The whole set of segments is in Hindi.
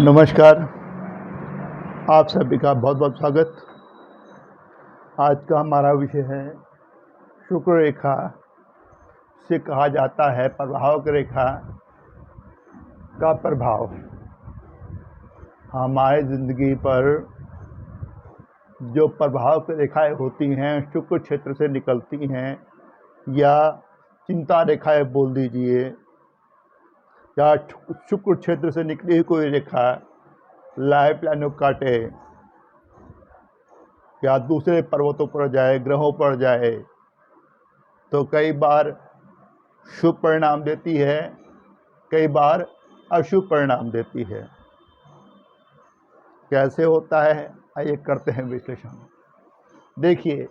नमस्कार, आप सभी का बहुत बहुत स्वागत। आज का हमारा विषय है शुक्र रेखा से कहा जाता है प्रभावक रेखा का प्रभाव हमारे ज़िंदगी पर जो प्रभावक रेखाएं होती हैं शुक्र क्षेत्र से निकलती हैं या चिंता रेखाएं बोल दीजिए या शुक्र क्षेत्र से निकली हुई कोई रेखा लाइफ लाइन को काटे या दूसरे पर्वतों पर जाए, ग्रहों पर जाए, तो कई बार शुभ परिणाम देती है, कई बार अशुभ परिणाम देती है। कैसे होता है, आइए करते हैं विश्लेषण। देखिए,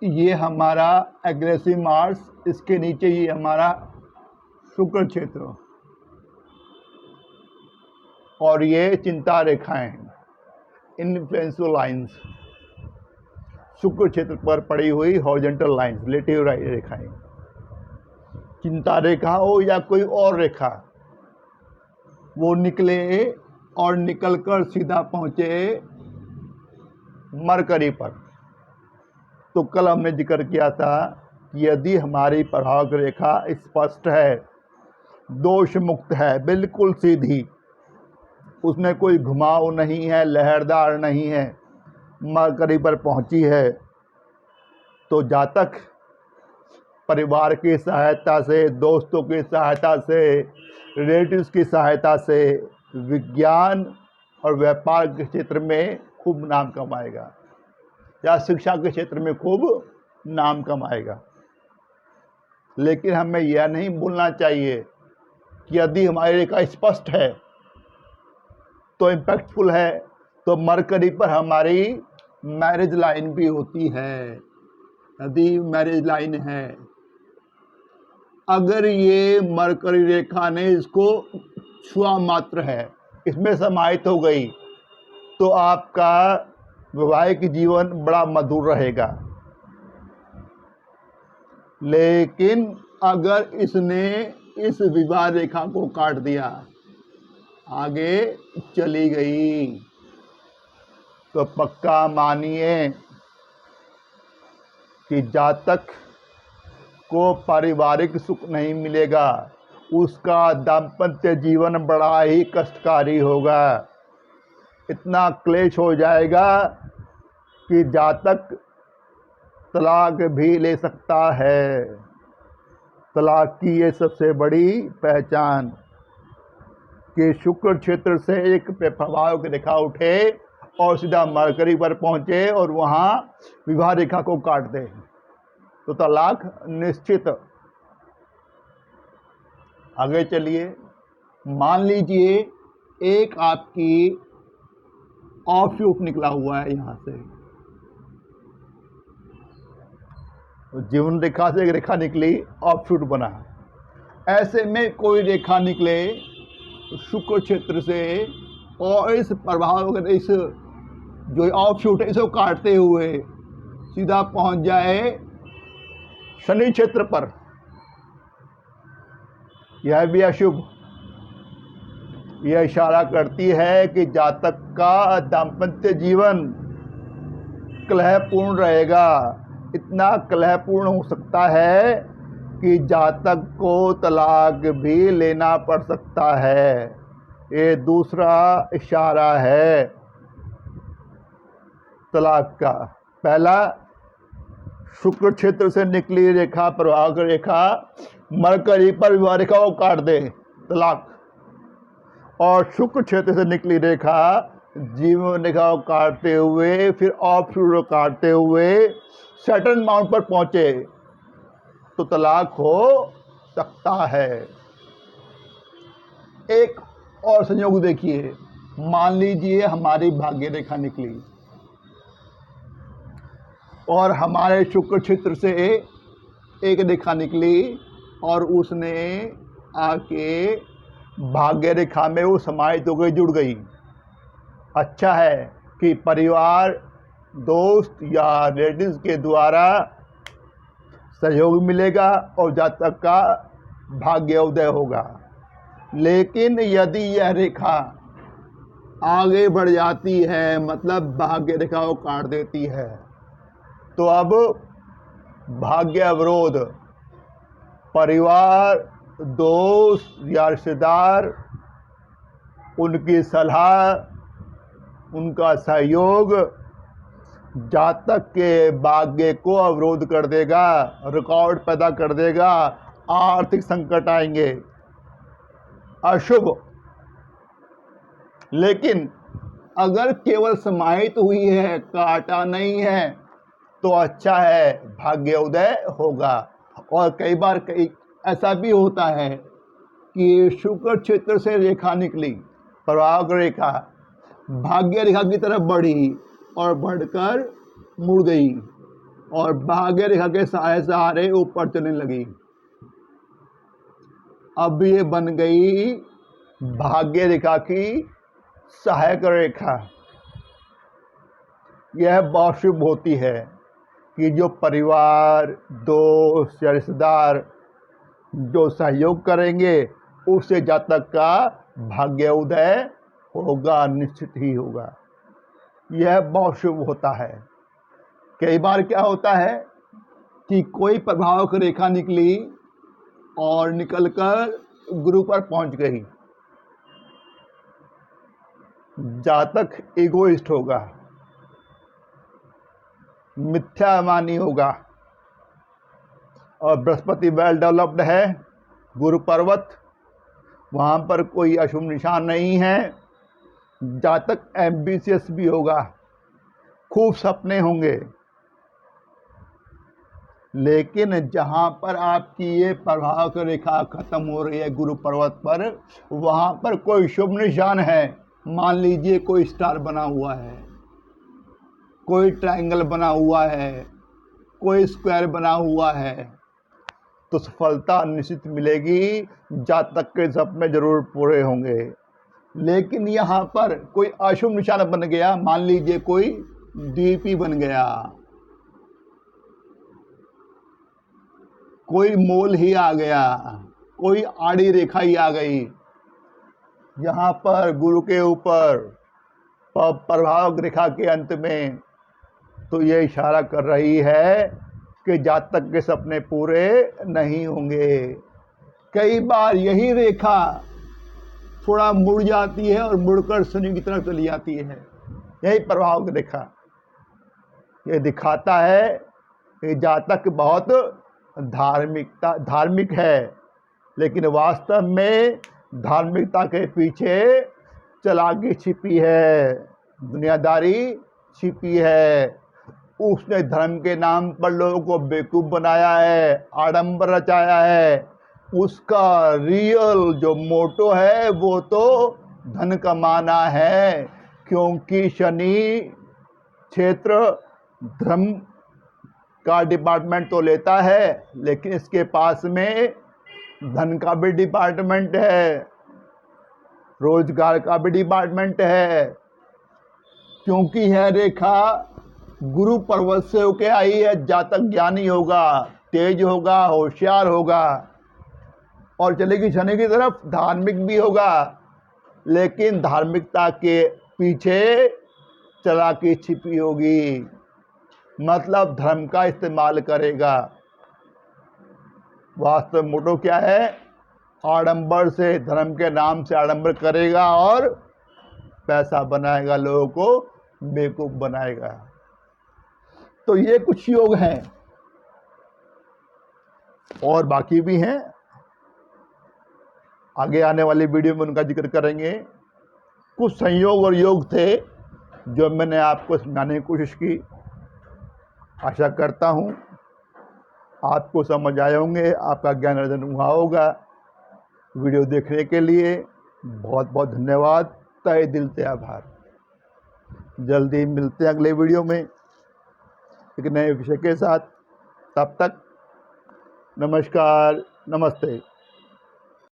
ये हमारा एग्रेसिव मार्स, इसके नीचे ये हमारा शुक्र क्षेत्र और ये चिंता रेखाएं, इन्फ्लुएंशियल लाइंस, शुक्र क्षेत्र पर पड़ी हुई हॉरिजॉन्टल लाइंस, रिलेटिव रेखाएं, चिंता रेखा हो या कोई और रेखा, वो निकले और निकलकर सीधा पहुंचे मरकरी पर। तो कल हमने जिक्र किया था कि यदि हमारी प्रभावक रेखा स्पष्ट है, दोष मुक्त है, बिल्कुल सीधी, उसमें कोई घुमाव नहीं है, लहरदार नहीं है, मरकरी पर पहुंची है, तो जातक परिवार की सहायता से, दोस्तों की सहायता से, रिलेटिव्स की सहायता से विज्ञान और व्यापार के क्षेत्र में खूब नाम कमाएगा या शिक्षा के क्षेत्र में खूब नाम कमाएगा। लेकिन हमें यह नहीं भूलना चाहिए कि यदि हमारी रेखा स्पष्ट है तो इम्पैक्टफुल है, तो मरकरी पर हमारी मैरिज लाइन भी होती है। यदि मैरिज लाइन है, अगर ये मरकरी रेखा ने इसको छुआ मात्र है, इसमें समाहित हो गई, तो आपका वैवाहिक जीवन बड़ा मधुर रहेगा। लेकिन अगर इसने इस विवाह रेखा को काट दिया, आगे चली गई, तो पक्का मानिए कि जातक को पारिवारिक सुख नहीं मिलेगा, उसका दाम्पत्य जीवन बड़ा ही कष्टकारी होगा। इतना क्लेश हो जाएगा कि जातक तलाक भी ले सकता है। तलाक की ये सबसे बड़ी पहचान कि शुक्र क्षेत्र से एक प्रभावक रेखा उठे और सीधा मरकरी पर पहुंचे और वहां विवाह रेखा को काट दे, तो तलाक निश्चित। आगे चलिए, मान लीजिए एक आपकी ऑफशूट निकला हुआ है, यहां से तो जीवन रेखा से एक रेखा निकली, ऑफशूट बना। ऐसे में कोई रेखा निकले शुक्र क्षेत्र से और इस प्रभाव, इस जो ऑफशूट है इसको काटते हुए सीधा पहुंच जाए शनि क्षेत्र पर, यह भी अशुभ। यह इशारा करती है कि जातक का दाम्पत्य जीवन कलहपूर्ण रहेगा। इतना कलहपूर्ण हो सकता है कि जातक को तलाक भी लेना पड़ सकता है। ये दूसरा इशारा है तलाक का। पहला, शुक्र क्षेत्र से निकली रेखा, प्रभावक रेखा मरकरी पर विवाह रेखा को काट दे, तलाक। और शुक्र क्षेत्र से निकली रेखा जीवन रेखा को काटते हुए, फिर ऑफशूट को काटते हुए सैटर्न माउंट पर पहुंचे, तो तलाक हो सकता है। एक और संयोग देखिए, मान लीजिए हमारी भाग्य रेखा निकली और हमारे शुक्र क्षेत्र से एक रेखा निकली और उसने आके भाग्य रेखा में वो समाहित हो गई, जुड़ गई। अच्छा है कि परिवार, दोस्त या रिलेटिव्स के द्वारा सहयोग मिलेगा और जातक का भाग्य उदय होगा। लेकिन यदि यह रेखा आगे बढ़ जाती है, मतलब भाग्य रेखा को काट देती है, तो अब भाग्य अवरोध, परिवार, दोस्त या रिश्तेदार, उनकी सलाह, उनका सहयोग जातक के भाग्य को अवरोध कर देगा, रुकावट पैदा कर देगा, आर्थिक संकट आएंगे, अशुभ। लेकिन अगर केवल समाहित हुई है, काटा नहीं है, तो अच्छा है, भाग्य उदय होगा। और कई बार ऐसा भी होता है कि शुक्र क्षेत्र से रेखा निकली, प्रभाव रेखा भाग्य रेखा की तरफ बढ़ी और बढ़कर मुड़ गई और भाग्य रेखा के सहारे ऊपर चलने लगी। अब ये बन गई भाग्य रेखा की सहायक रेखा। यह बहुत शुभ होती है कि जो परिवार, दोस्त या रिश्तेदार जो सहयोग करेंगे, उससे जातक का भाग्य उदय होगा, निश्चित ही होगा। यह बहुत शुभ होता है। कई बार क्या होता है कि कोई प्रभावक रेखा निकली और निकलकर गुरु पर पहुंच गई, जातक इगोइस्ट होगा, मिथ्यामानी होगा, और बृहस्पति वेल डेवलप्ड है, गुरु पर्वत, वहाँ पर कोई अशुभ निशान नहीं है, जातक एम्बिशियस भी होगा, खूब सपने होंगे। लेकिन जहाँ पर आपकी ये प्रभावक रेखा खत्म हो रही है गुरु पर्वत पर, वहाँ पर कोई शुभ निशान है। मान लीजिए कोई स्टार बना हुआ है, कोई ट्रायंगल बना हुआ है, कोई स्क्वायर बना हुआ है, तो सफलता निश्चित मिलेगी, जातक के सपने जरूर पूरे होंगे। लेकिन यहाँ पर कोई अशुभ निशान बन गया, मान लीजिए कोई द्वीपी बन गया, कोई मोल ही आ गया, कोई आड़ी रेखा ही आ गई, यहाँ पर गुरु के ऊपर प्रभाव रेखा के अंत में, तो ये इशारा कर रही है कि जातक के सपने पूरे नहीं होंगे। कई बार यही रेखा थोड़ा मुड़ जाती है और मुड़कर शनि की तरफ चली जाती है। यही प्रभाव रेखा ये दिखाता है कि जातक बहुत धार्मिक है, लेकिन वास्तव में धार्मिकता के पीछे चालाकी छिपी है, दुनियादारी छिपी है। उसने धर्म के नाम पर लोगों को बेवकूफ़ बनाया है, आडंबर रचाया है। उसका रियल जो मोटो है वो तो धन कमाना है, क्योंकि शनि क्षेत्र धर्म का डिपार्टमेंट तो लेता है, लेकिन इसके पास में धन का भी डिपार्टमेंट है, रोजगार का भी डिपार्टमेंट है। क्योंकि यह रेखा गुरु पर्वत से होके आई है, जातक ज्ञानी होगा, तेज होगा, होशियार होगा और चलेगी शनि की तरफ, धार्मिक भी होगा, लेकिन धार्मिकता के पीछे चालाकी छिपी होगी, मतलब धर्म का इस्तेमाल करेगा। वास्तव मोटो क्या है? आडंबर से, धर्म के नाम से आडंबर करेगा और पैसा बनाएगा, लोगों को बेवकूफ बनाएगा। तो ये कुछ योग हैं और बाकी भी हैं, आगे आने वाली वीडियो में उनका जिक्र करेंगे। कुछ संयोग और योग थे जो मैंने आपको समझाने की कोशिश की। आशा करता हूँ आपको समझ आए होंगे, आपका ज्ञान अर्जन हुआ होगा। वीडियो देखने के लिए बहुत बहुत धन्यवाद, तहे दिल से आभार। जल्दी मिलते हैं अगले वीडियो में एक नए विषय के साथ। तब तक नमस्कार, नमस्ते।